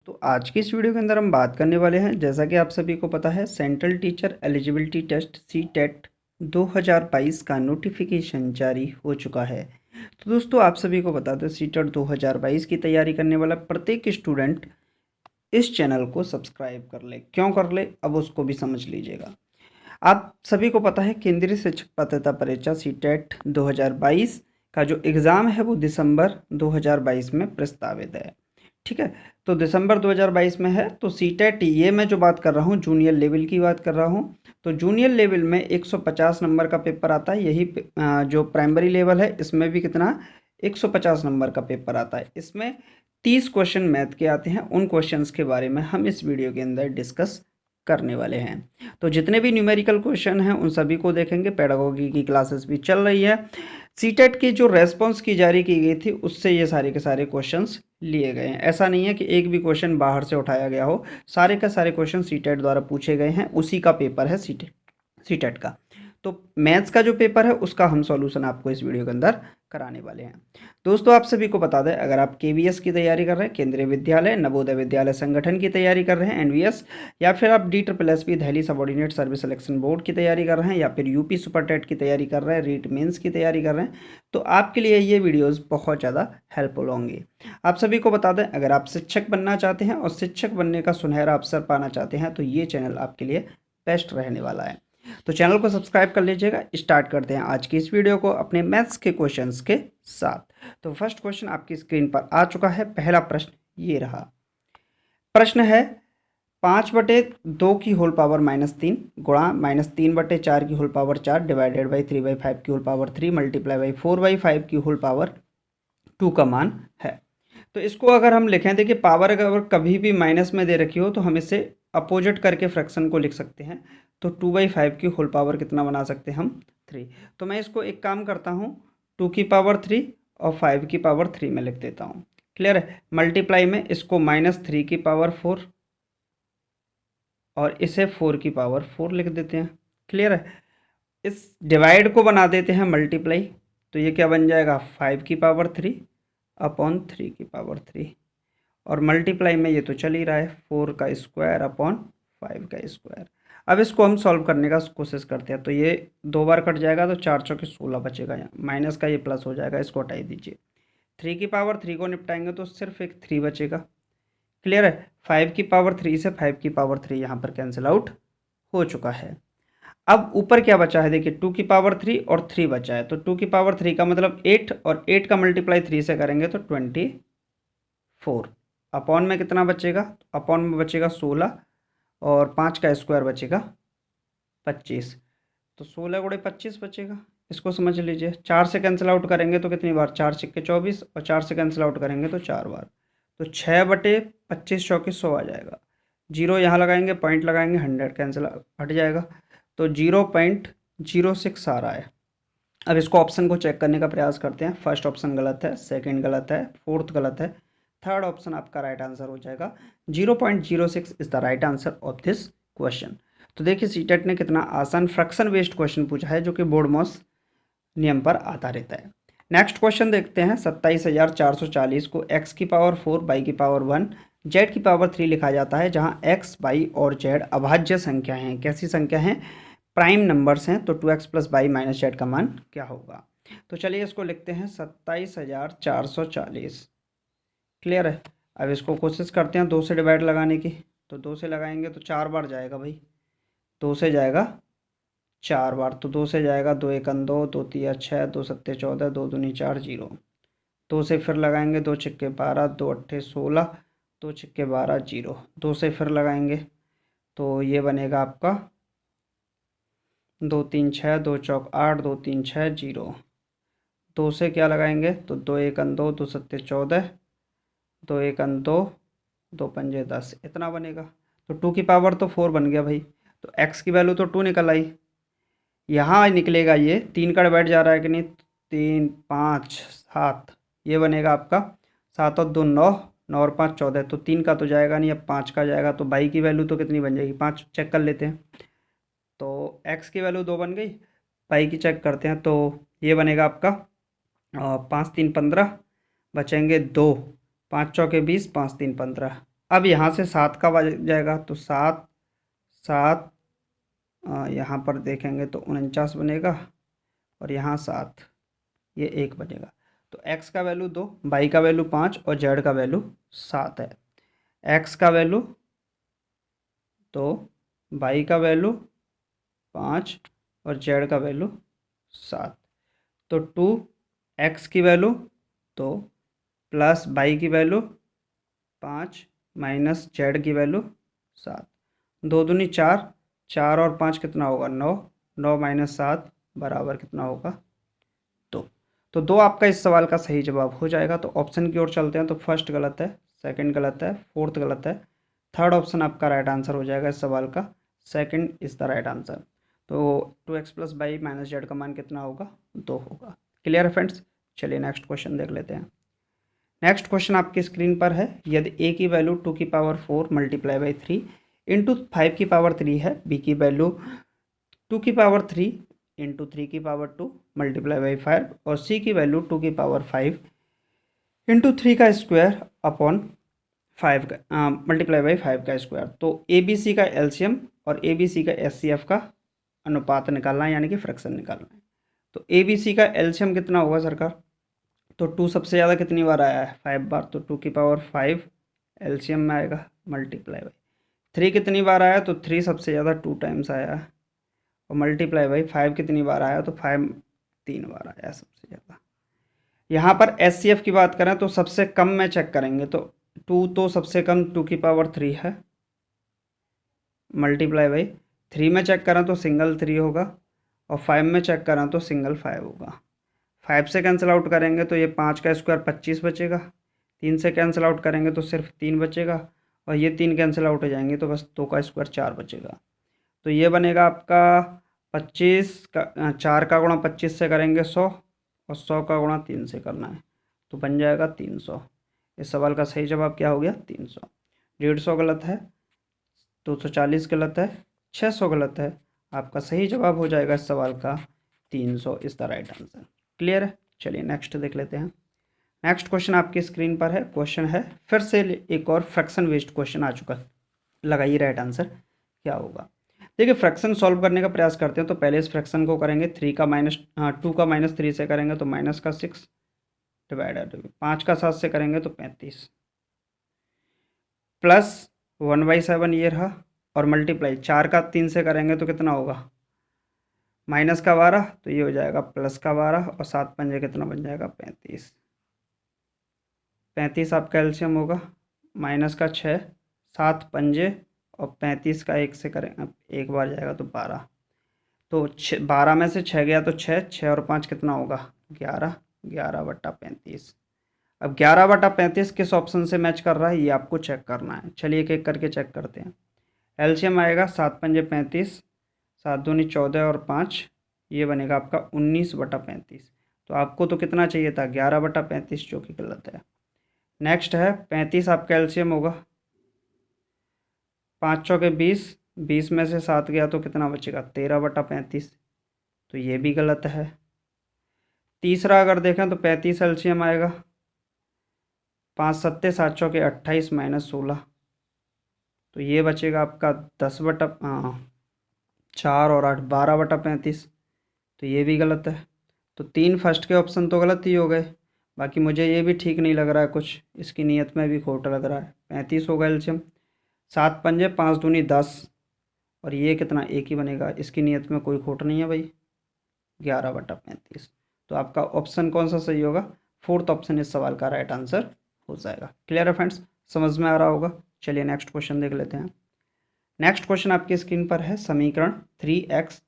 तो आज की इस वीडियो के अंदर हम बात करने वाले हैं, जैसा कि आप सभी को पता है, central teacher eligibility test CTET 2022 का नोटिफिकेशन जारी हो चुका है। तो दोस्तों, आप सभी को बता दें, सीटेट 2022 की तैयारी करने वाला प्रत्येक स्टूडेंट इस चैनल को सब्सक्राइब कर ले। क्यों कर ले, अब उसको भी समझ लीजिएगा। आप सभी को पता है, केंद्रीय शिक्षक पात्रता परीक्षा सीटेट 2022 का जो एग्ज़ाम है वो दिसंबर 2022 में प्रस्तावित है। ठीक है, तो दिसंबर 2022 में है। तो सीटेट, ये मैं जो बात कर रहा हूँ जूनियर लेवल की बात कर रहा हूँ। तो जूनियर लेवल में 150 नंबर का पेपर आता है। यही जो प्राइमरी लेवल है इसमें भी कितना, 150 नंबर का पेपर आता है। इसमें 30 क्वेश्चन मैथ के आते हैं। उन क्वेश्चंस के बारे में हम इस वीडियो के अंदर डिस्कस करने वाले हैं। तो जितने भी न्यूमेरिकल क्वेश्चन हैं उन सभी को देखेंगे। पेडागोगी की क्लासेस भी चल रही है। सीटेट की जो रेस्पॉन्स की जारी की गई थी उससे ये सारे के सारे क्वेश्चंस लिए गए हैं। ऐसा नहीं है कि एक भी क्वेश्चन बाहर से उठाया गया हो, सारे का सारे क्वेश्चन सीटेट द्वारा पूछे गए हैं। उसी का पेपर है सीटेट सीटेट का। तो मैथ्स का जो पेपर है उसका हम सॉल्यूशन आपको इस वीडियो के अंदर कराने वाले हैं। दोस्तों, आप सभी को बता दें, अगर आप केवीएस की तैयारी कर रहे हैं, केंद्रीय विद्यालय नवोदय विद्यालय संगठन की तैयारी कर रहे हैं, एनवीएस, या फिर आप DSSB Delhi subordinate service selection board की तैयारी कर रहे हैं, या फिर यूपी सुपरटेट की तैयारी कर रहे हैं, रीट मेंस की तैयारी कर रहे हैं, तो आपके लिए ये वीडियोस बहुत ज़्यादा हेल्पफुल होंगी। आप सभी को बता दें, अगर आप शिक्षक बनना चाहते हैं और शिक्षक बनने का सुनहरा अवसर पाना चाहते हैं तो ये चैनल आपके लिए बेस्ट रहने वाला है। तो चैनल को सब्सक्राइब कर लीजिएगा। स्टार्ट करते हैं आज की इस वीडियो को अपने मैथ्स के क्वेश्चंस के साथ। तो फर्स्ट क्वेश्चन आपकी स्क्रीन पर आ चुका है। पहला प्रश्न ये रहा। प्रश्न है, 5/2 की होल पावर -3 गुणा -3/4 की होल पावर 4 डिवाइडेड बाई 3/5 की होल पावर 3 मल्टीप्लाई बाई 4/5 की होल पावर 2 का मान है। तो इसको अगर हम लिखें, देखिए पावर अगर कभी भी माइनस में दे रखी हो तो हम इसे अपोजिट करके फ्रैक्शन को लिख सकते हैं। तो 2/5 की होल पावर कितना बना सकते हैं हम, 3। तो मैं इसको एक काम करता हूँ, 2 की पावर 3 और 5 की पावर 3 में लिख देता हूँ। क्लियर है। मल्टीप्लाई में इसको -3 की पावर 4 और इसे 4 की पावर 4 लिख देते हैं। क्लियर है। इस डिवाइड को बना देते हैं मल्टीप्लाई। तो ये क्या बन जाएगा, 5 की पावर 3 अपॉन 3 की पावर 3, और मल्टीप्लाई में ये तो चल ही रहा है, 4 का स्क्वायर अपॉन 5 का स्क्वायर। अब इसको हम सॉल्व करने का कोशिश करते हैं। तो ये 2 बार कट जाएगा तो 4 चौके 16 बचेगा। यहाँ माइनस का ये प्लस हो जाएगा, इसको हटाई दीजिए। 3 की पावर 3 को निपटाएंगे तो सिर्फ एक 3 बचेगा। क्लियर है। 5 की पावर 3 से 5 की पावर 3 यहाँ पर कैंसिल आउट हो चुका है। अब ऊपर क्या बचा है, देखिए 2 की पावर 3 और 3 बचा है। तो 2 की पावर 3 का मतलब 8, और 8 का मल्टीप्लाई 3 से करेंगे तो 24। अपॉन में कितना बचेगा, अपॉन में बचेगा 16, और 5 का स्क्वायर बचेगा 25। तो 16 गुणे 25 बचेगा। इसको समझ लीजिए। 4 से कैंसिल आउट करेंगे तो कितनी बार, 4 छिक्के 24, और 4 से कैंसिल आउट करेंगे तो 4 बार। तो 6/25 चौके 100 आ जाएगा। जीरो यहाँ लगाएंगे, पॉइंट लगाएंगे, 100 कैंसिल हट जाएगा। तो 0.06 आ रहा है। अब इसको ऑप्शन को चेक करने का प्रयास करते हैं। फर्स्ट ऑप्शन गलत है, सेकंड गलत है, फोर्थ गलत है, थर्ड ऑप्शन आपका राइट आंसर हो जाएगा। 0.06 is the right answer of this question. तो देखिए, सीटेट ने कितना आसान फ्रैक्शन बेस्ड क्वेश्चन पूछा है, जो कि बोर्ड मॉस नियम पर आधारित है। नेक्स्ट क्वेश्चन देखते हैं। 27,440 को x की पावर 4, y की पावर 1, z की पावर 3 लिखा जाता है, जहां x, y और z अभाज्य संख्या हैं। कैसी संख्या हैं, प्राइम नंबर्स हैं। तो 2x plus Y minus Z का मान क्या होगा। तो चलिए इसको लिखते हैं, 27,440। क्लियर है। अब इसको कोशिश करते हैं 2 से डिवाइड लगाने की। तो 2 से लगाएंगे तो 4 बार जाएगा भाई, 2 से जाएगा 4 बार। तो 2 से जाएगा, 2 एकम 2, 2 तिया 6, 2 सत्ते 14, 2 दूनी 4, 0। 2 से फिर लगाएंगे, 2 छिक्के 12, 2 अट्ठे 16, 2 छिक्के 12, 0। 2 से फिर लगाएंगे तो ये बनेगा आपका 2 3 6, 2 चौक 8, 2 3 6, 0। 2 से क्या लगाएंगे, तो 2 एकम 2, 2 सत्ते 14, 2 एकम 2, 2 पंजे 10, इतना बनेगा। तो 2 की पावर तो 4 बन गया भाई। तो x की वैल्यू तो 2 निकल आई। यहाँ निकलेगा ये 3 का डिवाइड जा रहा है कि नहीं, 3 5 7, ये बनेगा आपका 7 और 2 9, 9 और 5 14। तो 3 का तो जाएगा नहीं, अब 5 का जाएगा। तो बाई की वैल्यू तो कितनी बन जाएगी, 5 चेक कर लेते हैं। तो x की वैल्यू 2 बन गई, पाई की चेक करते हैं। तो ये बनेगा आपका 5 3 15, बचेंगे 2, 5 चौके 20, 5 3 15, अब यहाँ से 7 का बच जाएगा तो 7 7 यहाँ पर देखेंगे तो 49 बनेगा और यहाँ 7, ये 1 बनेगा। तो x का वैल्यू 2, y का वैल्यू 5 और z का वैल्यू 7 है। x का वैल्यू 2, y का वैल्यू 5 और z का वैल्यू 7। तो 2x की वैल्यू 2 प्लस y की वैल्यू 5 माइनस z की वैल्यू 7। 2 दूनी 4, 4 और 5 कितना होगा 9, 9 माइनस 7 बराबर कितना होगा 2। तो 2 आपका इस सवाल का सही जवाब हो जाएगा। तो ऑप्शन की ओर चलते हैं। तो फर्स्ट गलत है, सेकंड गलत है, फोर्थ गलत है, थर्ड ऑप्शन आपका राइट आंसर हो जाएगा इस सवाल का, second is the right answer. तो 2x plus by minus Z का मान कितना होगा 2 होगा। क्लियर है फ्रेंड्स। चलिए नेक्स्ट क्वेश्चन देख लेते हैं। नेक्स्ट क्वेश्चन आपकी स्क्रीन पर है। यदि a की वैल्यू 2 की पावर 4 मल्टीप्लाई बाई 3 इंटू 5 की पावर 3 है, b की वैल्यू 2 की पावर 3 इंटू 3 की पावर 2 मल्टीप्लाई बाई 5 और c की वैल्यू 2 की पावर 5 इंटू 3 का स्क्वायर अपॉन 5 का मल्टीप्लाई बाई 5 का स्क्वायर। तो ए बी सी का एलसीएम और ए बी सी का एस सी एफ का अनुपात निकालना है, यानी कि फ्रैक्शन निकालना है। तो ए बी सी का एलसीएम कितना होगा सरकार। तो 2 सबसे ज़्यादा कितनी बार आया है 5 बार, तो 2 की पावर 5 एलसीएम में आएगा मल्टीप्लाई बाई 3 कितनी बार आया, तो 3 सबसे ज़्यादा 2 टाइम्स आया है और मल्टीप्लाई बाई 5 कितनी बार आया, तो 5 3 बार आया सबसे ज़्यादा। यहाँ पर एस सी एफ की बात करें तो सबसे कम में चेक करेंगे तो 2 तो सबसे कम 2 की पावर 3 है मल्टीप्लाई बाई 3 में चेक करें तो सिंगल 3 होगा और 5 में चेक करें तो सिंगल 5 होगा। 5 से कैंसिल आउट करेंगे तो ये 5 का स्क्वायर 25 बचेगा, 3 से कैंसिल आउट करेंगे तो सिर्फ 3 बचेगा और ये 3 कैंसिल आउट हो जाएंगे तो बस 2 का स्क्वायर 4 बचेगा। तो ये बनेगा आपका 25 का 4 का गुणा 25 से करेंगे 100 और 100 का गुणा 3 से करना है तो बन जाएगा 300। इस सवाल का सही जवाब क्या हो गया 300। 150 गलत है, 240 गलत है, 600 गलत है। आपका सही जवाब हो जाएगा इस सवाल का 300 is the right answer. Clear है। चलिए नेक्स्ट देख लेते हैं। नेक्स्ट क्वेश्चन आपकी स्क्रीन पर है। क्वेश्चन है फिर से एक और फ्रैक्शन बेस्ड क्वेश्चन आ चुका है। लगाइए राइट आंसर क्या होगा। देखिए फ्रैक्शन सॉल्व करने का प्रयास करते हैं। तो पहले इस फ्रैक्शन को करेंगे 2 का माइनस 3 से करेंगे तो माइनस का 6 डिवाइडेड 5 का 7 से करेंगे तो 35 प्लस 1/7 ये रहा और मल्टीप्लाई 4 का 3 से करेंगे तो कितना होगा माइनस का 12 तो ये हो जाएगा प्लस का 12 और 7 पंजे कितना बन जाएगा 35। 35 आपका एलसीएम होगा माइनस का 6, 7 पंजे और 35 का 1 से करें एक बार जाएगा तो 12। तो 12 में से 6 गया तो 6, 6 और 5 कितना होगा 11, 11/35। अब 11/35 किस ऑप्शन से मैच कर रहा है ये आपको चेक करना है। चलिए एक एक करके चेक करते हैं। एलसीएम आएगा 7 पंजे 35, 7 दूनी 14 और 5 ये बनेगा आपका 19/35। तो आपको तो कितना चाहिए था 11/35 जो कि गलत है। नेक्स्ट है 35 आपका एलसीएम होगा 5 चौके 20, 20 में से 7 गया तो कितना बचेगा 13/35 तो ये भी गलत है। तीसरा अगर देखें तो 35 एलसीएम आएगा 5 सत्ते 7 चौके 28 माइनस 16 तो ये बचेगा आपका 10/4 और 8 12/35 तो ये भी गलत है। तो 3 फर्स्ट के ऑप्शन तो गलत ही हो गए। बाकी मुझे ये भी ठीक नहीं लग रहा है, कुछ इसकी नीयत में भी खोट लग रहा है। 35 होगा एलसीएम 7 पंजे 5 दूनी 10 और ये कितना एक ही बनेगा, इसकी नीयत में कोई खोट नहीं है भाई 11/35। तो आपका ऑप्शन कौन सा सही होगा फोर्थ ऑप्शन इस सवाल का राइट आंसर हो जाएगा। क्लियर है फ्रेंड्स, समझ में आ रहा होगा। चलिए नेक्स्ट क्वेश्चन देख लेते हैं। नेक्स्ट क्वेश्चन आपकी स्क्रीन पर है। समीकरण 3x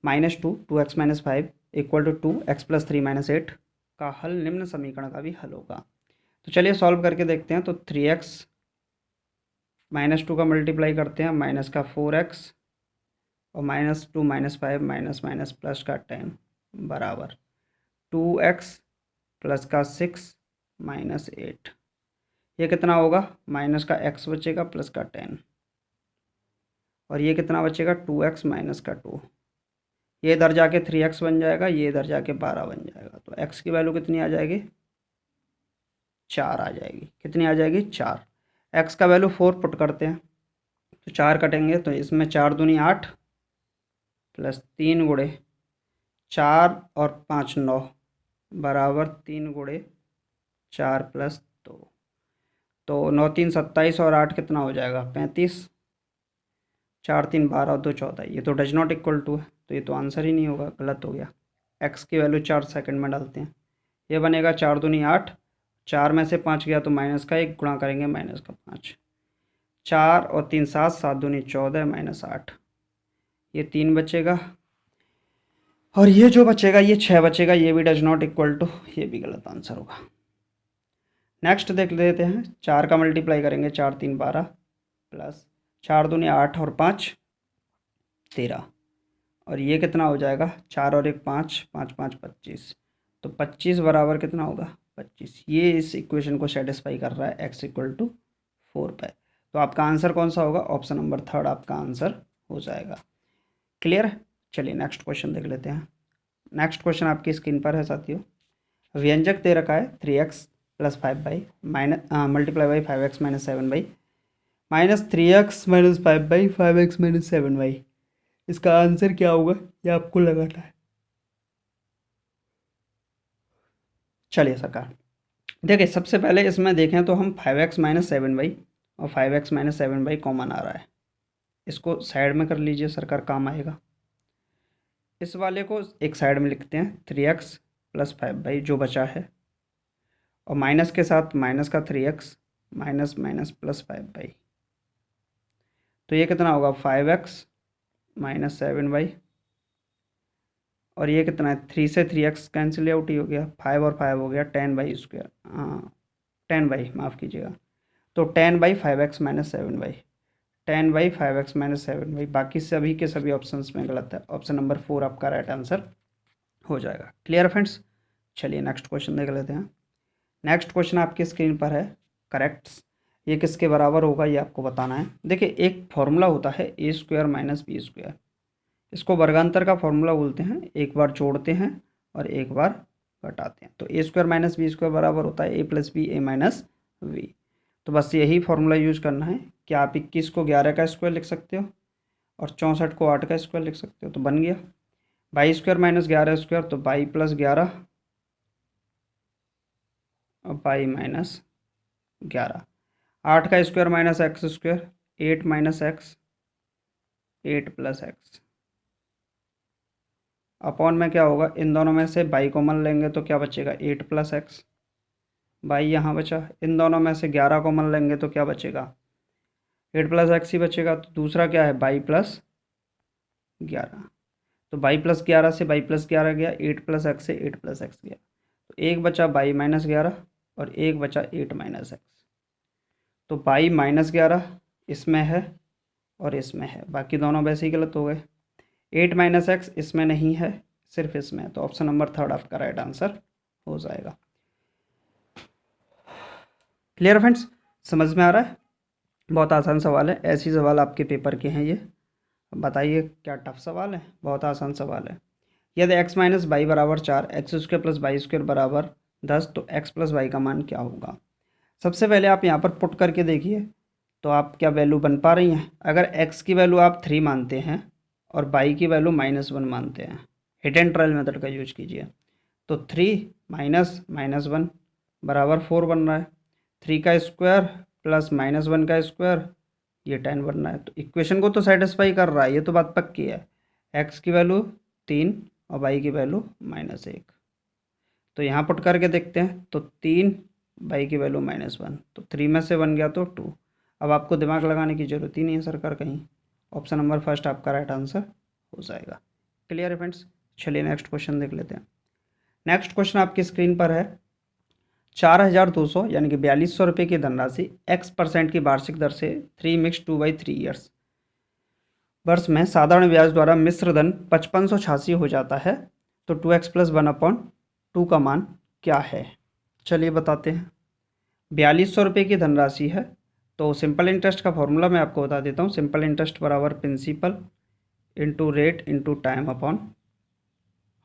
minus 2 2x minus 5 equal to 2x plus 3 minus 8 का हल निम्न समीकरण का भी हल होगा। तो चलिए सॉल्व करके देखते हैं। तो 3x माइनस 2 का मल्टीप्लाई करते हैं माइनस का 4x और minus 2 minus 5 minus minus plus का 10 बराबर 2x प्लस का 6 माइनस 8। ये कितना होगा माइनस का x बचेगा प्लस का 10 और ये कितना बचेगा 2x माइनस का 2। ये इधर जाके 3x बन जाएगा, ये इधर जाके 12 बन जाएगा। तो x की वैल्यू कितनी आ जाएगी 4 आ जाएगी। कितनी आ जाएगी 4। एक्स का वैल्यू 4 पुट करते हैं तो 4 कटेंगे, तो इसमें 4 दूनी 8 प्लस 3 गुणे 4 और 5 9 बराबर 3 गुणे 4 प्लस 2, तो 9 3 27 और 8 कितना हो जाएगा 35, 4 3 12 और 2 14, ये तो डज नॉट इक्वल टू है, तो ये तो आंसर ही नहीं होगा, गलत हो गया। एक्स की वैल्यू 4 सेकंड में डालते हैं, ये बनेगा 4 दूनी 8, 4 में से 5 गया तो माइनस का 1 गुणा करेंगे माइनस का 5, 4 और 3 7, 7 दूनी 14 माइनस 8, ये 3 बचेगा और ये जो बचेगा ये 6 बचेगा, ये भी डज नॉट इक्वल टू, ये भी गलत आंसर होगा। नेक्स्ट देख लेते हैं, 4 का मल्टीप्लाई करेंगे, 4 3 12 प्लस 4 दूनी 8 और 5 13, और ये कितना हो जाएगा 4 और 1 5, 5 5 25, तो 25 बराबर कितना होगा 25, ये इस इक्वेशन को सेटिस्फाई कर रहा है एक्स इक्वल टू 4 पे। तो आपका आंसर कौन सा होगा, ऑप्शन नंबर 3 आपका आंसर हो जाएगा। क्लियर है, चलिए नेक्स्ट क्वेश्चन देख लेते हैं। नेक्स्ट क्वेश्चन आपकी स्क्रीन पर है साथियों, व्यंजक दे रखा है 3x plus 5 minus multiply by 5x minus 7 minus 3x minus 5x minus 7, इसका आंसर क्या होगा ये आपको लगाना है। चलिए सरकार, देखिए सबसे पहले इसमें देखें तो हम 5x माइनस 7 और 5x माइनस 7 कॉमन आ रहा है, इसको साइड में कर लीजिए सरकार, काम आएगा। इस वाले को एक साइड में लिखते हैं 3x प्लस 5 जो बचा है, और माइनस के साथ माइनस का 3x माइनस माइनस प्लस 5, तो ये कितना होगा 5x माइनस 7, और ये कितना है 3 से 3x कैंसिल आउट ही हो गया, 5 और 5 हो गया 10/2, हाँ 10 माफ़ कीजिएगा, तो 10/5x माइनस 7, 10/5x माइनस 7, बाकी सभी के सभी ऑप्शंस में गलत है, ऑप्शन नंबर 4 आपका राइट आंसर हो जाएगा। क्लियर फ्रेंड्स, चलिए नेक्स्ट क्वेश्चन देख लेते हैं। नेक्स्ट क्वेश्चन आपकी स्क्रीन पर है, करेक्ट, ये किसके बराबर होगा ये आपको बताना है। देखिए एक फॉर्मूला होता है a² माइनस b², इसको वर्गांतर का फॉर्मूला बोलते हैं, एक बार जोड़ते हैं और एक बार घटाते हैं, तो a² माइनस b² बराबर होता है a plus B a minus v। तो बस यही फॉर्मूला यूज करना है कि आप 21 को 11 का स्क्वायर लिख सकते हो और 64 को 8 का स्क्वायर लिख सकते हो, तो बन गया 22² माइनस 11², तो 22 प्लस 11 और 22 माइनस 11, 8 का square minus x², 8 minus x, 8 plus x, upon में क्या होगा, इन दोनों में से 22 कॉमन लेंगे तो क्या बचेगा 8 प्लस x, 22 यहाँ बचा, इन दोनों में से 11 कॉमन लेंगे तो क्या बचेगा 8 प्लस x ही बचेगा, तो दूसरा क्या है 22 प्लस 11, तो 22 प्लस 11 से 22 प्लस 11 गया, 8 प्लस x से 8 प्लस x गया, तो एक बचा 22 माइनस 11 और एक बचा 8 माइनस x, तो 22 माइनस 11 इसमें है और इसमें है, बाकी दोनों वैसे ही गलत हो गए, 8 माइनस x इसमें नहीं है सिर्फ इसमें, तो ऑप्शन नंबर 3 आपका राइट आंसर हो जाएगा। क्लियर फ्रेंड्स, समझ में आ रहा है, बहुत आसान सवाल है, ऐसी सवाल आपके पेपर के हैं ये, बताइए क्या टफ सवाल है, बहुत आसान सवाल है। यदि x माइनस वाई बराबर 4, x² प्लस y² बराबर 10, तो x प्लस वाई का मान क्या होगा। सबसे पहले आप यहाँ पर पुट करके देखिए तो आप क्या वैल्यू बन पा रही हैं। अगर x की वैल्यू आप 3 मानते हैं और y की वैल्यू -1 मानते हैं, हिट एंड ट्रायल मेथड का यूज कीजिए, तो 3 माइनस -1 बराबर 4 बन रहा है, 3 का स्क्वायर प्लस -1 का स्क्वायर, ये 10 बन रहा है, तो इक्वेशन को तो सेटिस्फाई कर रहा है, ये तो बात पक्की है। x की वैल्यू 3 और y की वैल्यू -1, तो यहाँ पुट करके देखते हैं, तो 3 y की वैल्यू -1, तो 3 में से 1 गया तो 2, अब आपको दिमाग लगाने की ज़रूरत ही नहीं है सरकार कहीं, ऑप्शन नंबर फर्स्ट आपका राइट आंसर हो जाएगा। क्लियर है फ्रेंड्स, चलिए नेक्स्ट क्वेश्चन देख लेते हैं। नेक्स्ट क्वेश्चन आपकी स्क्रीन पर है, 4200 यानी कि 4200 रुपये की धनराशि x% की वार्षिक दर से 3 मिक्स 2/3 ईयर्स वर्ष में साधारण ब्याज द्वारा मिश्र धन 5586 हो जाता है, तो 2x प्लस 1/2 का मान क्या है। चलिए बताते हैं, 4200 रुपये की धनराशि है, तो सिंपल इंटरेस्ट का फॉर्मूला मैं आपको बता देता हूँ, सिंपल इंटरेस्ट बराबर principal into rate into time upon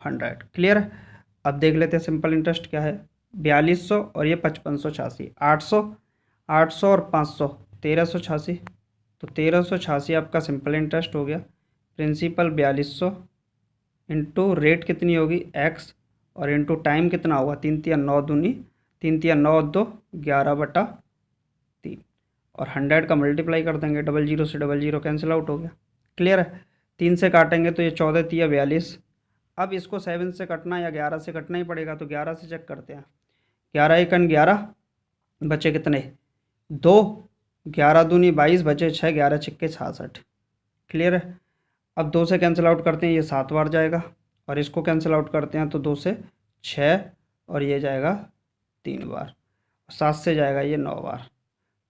100। Clear है, अब देख लेते हैं सिंपल इंटरेस्ट क्या है, 4200 और ये 5586, 800 800 और 500 1386, तो 1386 आपका सिंपल इंटरेस्ट हो गया। प्रिंसिपल 4200 इंटू रेट कितनी होगी एक्स, और इंटू टाइम कितना होगा 3 3 9 दूनी 3 3 9 2 11/3, और 100 का मल्टीप्लाई कर देंगे, 00 से 00 कैंसिल आउट हो गया। क्लियर है। 3 से काटेंगे तो ये 14 3 42। अब इसको 7 से कटना या 11 से कटना ही पड़ेगा, तो 11 से चेक करते हैं। 11 एकन 11, बचे कितने 2, 11 दूनी 22, बचे 6, 11 छिक्के 66। क्लियर है। अब 2 से कैंसिल आउट करते हैं, ये 7 बार जाएगा, और इसको कैंसिल आउट करते हैं तो 2 से 6, और ये जाएगा 3 बार, 7 से जाएगा ये 9 बार।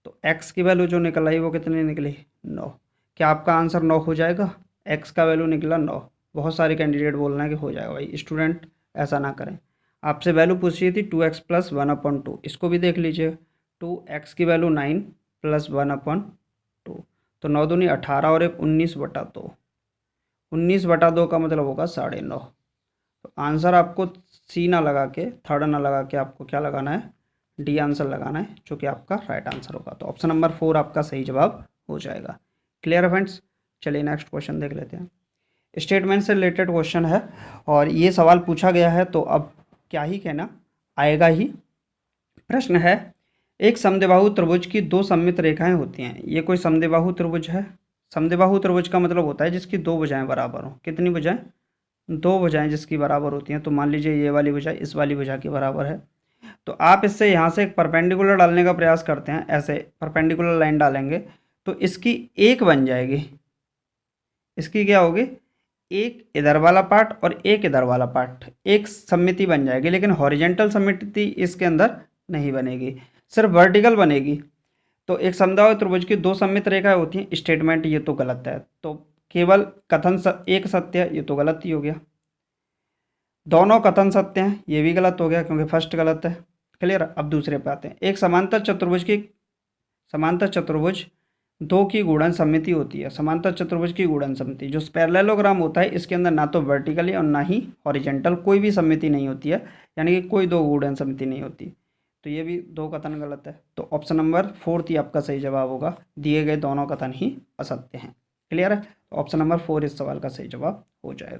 तो x की वैल्यू जो निकल आई वो कितनी निकली 9। क्या आपका आंसर 9 हो जाएगा? x का वैल्यू निकला 9। बहुत सारे कैंडिडेट बोल रहे हैं कि हो जाएगा। भाई स्टूडेंट ऐसा ना करें। आपसे वैल्यू पूछी थी 2x प्लस 1/2, इसको भी देख लीजिए। 2x की वैल्यू 9 प्लस 1/2, तो 9 दूनी 18 और 1 19/2, 19/2 का मतलब होगा 9.5। तो आंसर आपको सी ना लगा के, थर्ड ना लगा के, आपको क्या लगाना है, डी आंसर लगाना है, जो कि आपका राइट आंसर होगा। तो ऑप्शन नंबर 4 आपका सही जवाब हो जाएगा। क्लियर है फ्रेंड्स। चलिए नेक्स्ट क्वेश्चन देख लेते हैं। स्टेटमेंट से रिलेटेड क्वेश्चन है, और ये सवाल पूछा गया है, तो अब क्या ही कहना, आएगा ही। प्रश्न है, एक समद्विबाहु त्रिभुज की 2 सममित रेखाएं होती हैं। ये कोई समद्विबाहु त्रिभुज है। समद्विबाहु त्रिभुज का मतलब होता है जिसकी 2 भुजाएं बराबर हों। कितनी भुजाएं? 2 भुजाएं जिसकी बराबर होती हैं। तो मान लीजिए ये वाली भुजा इस वाली भुजा के बराबर है, तो आप इससे यहाँ से एक परपेंडिकुलर डालने का प्रयास करते हैं। ऐसे परपेंडिकुलर लाइन डालेंगे तो इसकी एक बन जाएगी। इसकी क्या होगी, एक इधर वाला पार्ट और एक इधर वाला पार्ट, एक सममिति बन जाएगी। लेकिन हॉरिजेंटल सममिति इसके अंदर नहीं बनेगी, सिर्फ वर्टिकल बनेगी। तो एक समद्विबाहु त्रिभुज की 2 सममित रेखाएं होती हैं। स्टेटमेंट ये तो गलत है, तो केवल कथन एक सत्य है, ये तो गलत ही हो गया। दोनों कथन सत्य हैं, ये भी गलत हो गया क्योंकि फर्स्ट गलत है। क्लियर। अब दूसरे पे आते हैं। एक समांतर चतुर्भुज 2 की गुणन सममिति होती है। समांतर चतुर्भुज की गुणन सममिति, जो पैरेललोग्राम होता है, इसके अंदर ना तो वर्टिकली और ना ही हॉरिजेंटल कोई भी सममिति नहीं होती है, यानी कि कोई 2 गुणन सममिति नहीं होती। तो ये भी 2 कथन गलत है। तो ऑप्शन नंबर 4 ही आपका सही जवाब होगा। दिए गए दोनों कथन ही असत्य हैं। क्लियर है। तो ऑप्शन नंबर 4 इस सवाल का सही जवाब हो जाएगा।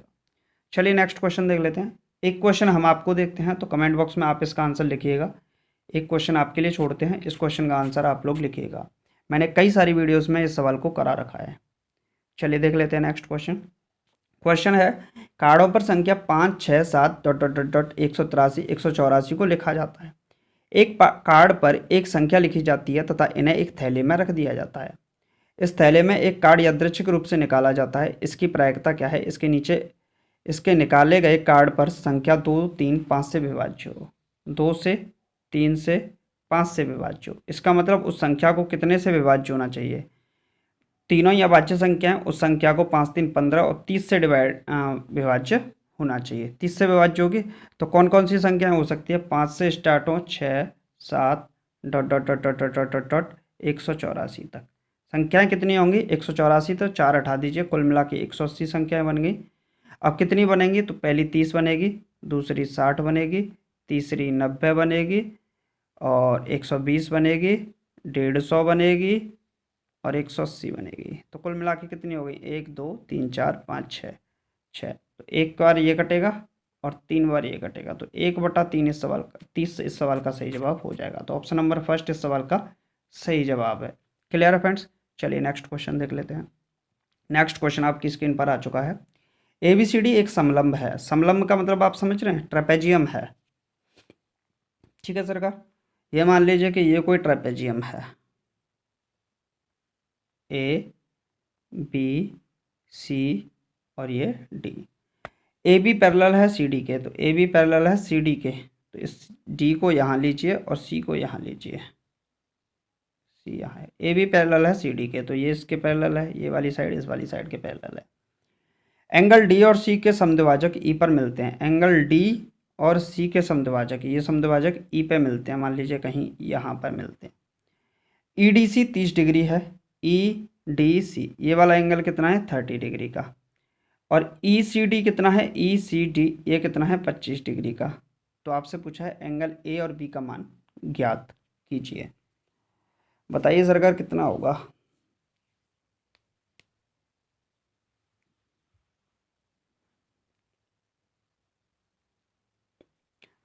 चलिए नेक्स्ट क्वेश्चन देख लेते हैं। एक क्वेश्चन हम आपको देखते हैं, तो कमेंट बॉक्स में आप इसका आंसर लिखिएगा। एक क्वेश्चन आपके लिए छोड़ते हैं, इस क्वेश्चन का आंसर आप लोग लिखिएगा। मैंने कई सारी वीडियोस में इस सवाल को करा रखा है। चलिए देख लेते हैं नेक्स्ट क्वेश्चन। क्वेश्चन है, कार्डों पर संख्या 5 6 7 डॉट डॉट डॉट डॉट 183 184 को लिखा जाता है। एक कार्ड पर एक संख्या लिखी जाती है तथा इन्हें एक थैले में रख दिया जाता है। इस थैले में एक कार्ड यादृच्छिक रूप से निकाला जाता है। इसकी प्रायिकता क्या है? इसके नीचे इसके निकाले गए कार्ड पर संख्या 2 3 5 से विभाज्य हो। 2 से 3 से 5 से विभाज्य हो। इसका मतलब उस संख्या को कितने से विभाज्य होना चाहिए? तीनों ही अभाज्य संख्या है, उस संख्या को 5 3 15 और 30 से विभाज्य होना चाहिए। 30 से विभाज्य होगी तो कौन कौन सी संख्याएं हो सकती है? 5 से स्टार्ट हो, 6 7 dot dot dot dot dot dot dot dot 184 तक संख्याएं कितनी होंगी? 184। तो 4 हटा दीजिए, कुल मिला के 180 संख्याएं बन गई। अब कितनी बनेंगी? तो पहली 30 बनेगी, दूसरी 60 बनेगी, तीसरी 90 बनेगी, और 120 बनेगी, 150 बनेगी, और 180 बनेगी। तो कुल मिला के कितनी हो गई? 1 2 3 4 5 6 6। तो एक बार ये कटेगा और 3 बार ये कटेगा, तो 1/3 इस सवाल का 30 इस सवाल का सही जवाब हो जाएगा। तो ऑप्शन नंबर फर्स्ट इस सवाल का सही जवाब है। क्लियर है फ्रेंड्स। चलिए नेक्स्ट क्वेश्चन देख लेते हैं। नेक्स्ट क्वेश्चन आपकी स्क्रीन पर आ चुका है। ABCD एक समलंब है। समलंब का मतलब आप समझ रहे हैं, ट्रेपेजियम है। ठीक है सरकार। ये मान लीजिए कि ये कोई ट्रेपेजियम है, ABC और ये D। AB पैरेलल है CD के, तो AB पैरेलल है CD के, तो इस D को यहाँ लीजिए और C को यहाँ लीजिए। C यहाँ है। AB पैरेलल है CD के, तो ये इसके पैरेलल है, ये वाली साइड इस वाली साइड के पैरेलल है। एंगल D और C के समद्विभाजक E पर मिलते हैं। एंगल D और C के समद्विभाजक, ये समद्विभाजक E पे मिलते हैं। मान लीजिए कहीं यहाँ पर मिलते हैं। EDC 30 डिग्री है। EDC ये वाला एंगल कितना है? 30 डिग्री का। और ECD कितना है? ECD ये कितना है? 25 डिग्री का। तो आपसे पूछा है एंगल A और B का मान ज्ञात कीजिए। बताइए सरकार कितना होगा।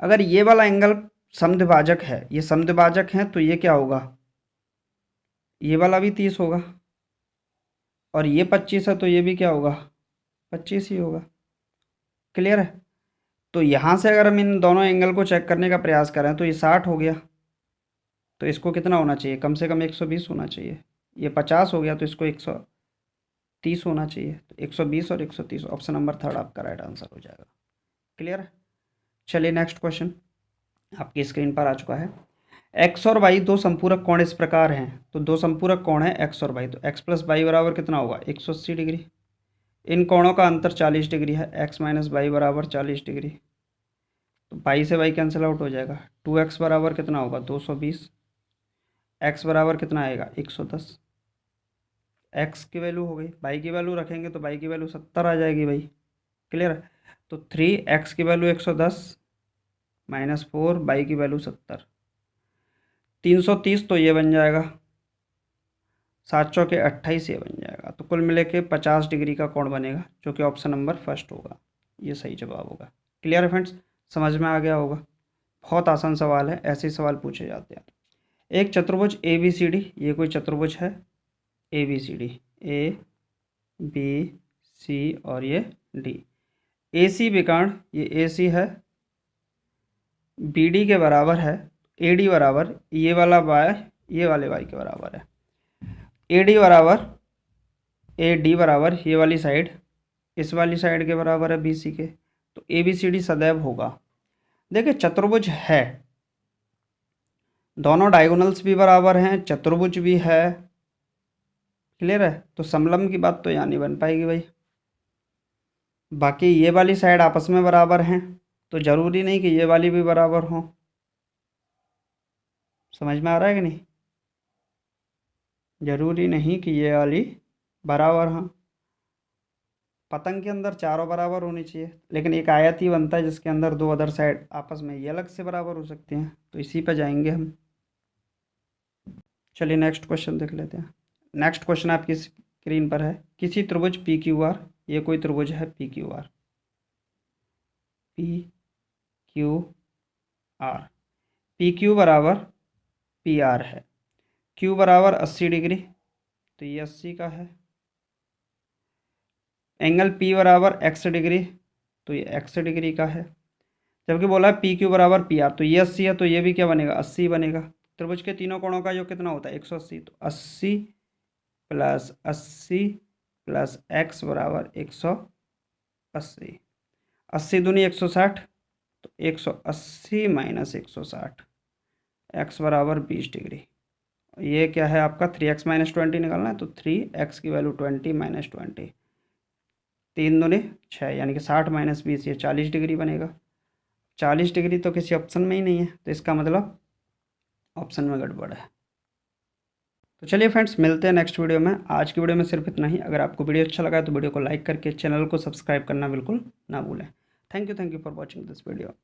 अगर ये वाला एंगल समद्विभाजक है, ये समद्विभाजक है, तो ये क्या होगा, ये वाला भी 30 होगा, और ये 25 है तो ये भी क्या होगा, 25 ही होगा। क्लियर है। तो यहाँ से अगर हम इन दोनों एंगल को चेक करने का प्रयास करें तो ये 60 हो गया, तो इसको कितना होना चाहिए, कम से कम 120 होना चाहिए। ये 50 हो गया तो इसको 130 होना चाहिए। तो 120 और 130, ऑप्शन नंबर थर्ड आपका राइट आंसर हो जाएगा। क्लियर है। चलिए नेक्स्ट क्वेश्चन आपकी स्क्रीन पर आ चुका है। एक्स और वाई दो संपूरक कोण इस प्रकार हैं। तो दो संपूरक कोण है एक्स और वाई, तो एक्स प्लस वाई बराबर कितना होगा, 180 डिग्री। इन कोणों का अंतर 40 डिग्री है, एक्स माइनस वाई बराबर 40 डिग्री। तो वाई से वाई कैंसिल आउट हो जाएगा। 2x बराबर कितना होगा, 220। एक्स बराबर कितना आएगा, 110। एक्स की वैल्यू हो गई, वाई की वैल्यू रखेंगे तो वाई की वैल्यू 70 आ जाएगी भाई। क्लियर है। तो 3x की वैल्यू 110 -4 वाई की वैल्यू 70, 330 तो ये बन जाएगा, 7 चौके 28 ये बन जाएगा। तो कुल मिले के 50 डिग्री का कोण बनेगा, जो कि ऑप्शन नंबर फर्स्ट होगा, ये सही जवाब होगा। क्लियर है फ्रेंड्स, समझ में आ गया होगा। बहुत आसान सवाल है, ऐसे ही सवाल पूछे जाते हैं। एक चतुर्भुज ए बी सी डी, ये कोई चतुर्भुज है A B C D, A B C और ये डी। ए सी विकर्ण, ये ए सी है, बी डी के बराबर है, ए डी बराबर ये वाला वाई, ये वाले वाई के बराबर है। ए डी बराबर ए डी बराबर ये वाली साइड इस वाली साइड के बराबर है बी सी के। तो ए बी सी डी सदैव होगा। देखिए चतुर्भुज है, दोनों डायगोनल्स भी बराबर हैं, चतुर्भुज भी है। क्लियर है। तो समलंब की बात तो यहाँ नहीं बन पाएगी भाई। बाकी ये वाली साइड आपस में बराबर हैं, तो ज़रूरी नहीं कि ये वाली भी बराबर हो। समझ में आ रहा है कि नहीं, ज़रूरी नहीं कि ये वाली बराबर हो। पतंग के अंदर चारों बराबर होनी चाहिए, लेकिन एक आयत ही बनता है जिसके अंदर दो अदर साइड आपस में ये अलग से बराबर हो सकती हैं। तो इसी पर जाएंगे हम। चलिए नेक्स्ट क्वेश्चन देख लेते हैं। नेक्स्ट क्वेश्चन आपकी स्क्रीन पर है। किसी त्रिभुज पी क्यू आर, ये कोई त्रिभुज है P Q R, P Q R, P Q बराबर पी आर है। क्यू बराबर 80 डिग्री, तो ये 80 का है। एंगल पी बराबर एक्स डिग्री, तो ये एक्स डिग्री का है। जबकि बोला है पी क्यू बराबर पी आर, तो ये 80 है, तो ये भी क्या बनेगा, 80 बनेगा। त्रिभुज के तीनों कोणों का योग कितना होता है, 180। तो 80 + 80 + एक्स बराबर 180। 80 दूनी 160, तो 180 - 160, एक्स बराबर 20 डिग्री। ये क्या है आपका, 3x - 20 निकालना है, तो 3x की वैल्यू 20 - 20, 3 दूनी 6, यानी कि 60 - 20, ये 40 डिग्री बनेगा। 40 डिग्री तो किसी ऑप्शन में ही नहीं है, तो इसका मतलब ऑप्शन में गड़बड़ है। तो चलिए फ्रेंड्स, मिलते हैं नेक्स्ट वीडियो में। आज की वीडियो में सिर्फ इतना ही। अगर आपको वीडियो अच्छा लगा है तो वीडियो को लाइक करके चैनल को सब्सक्राइब करना बिल्कुल ना भूलें। Thank you for watching this video.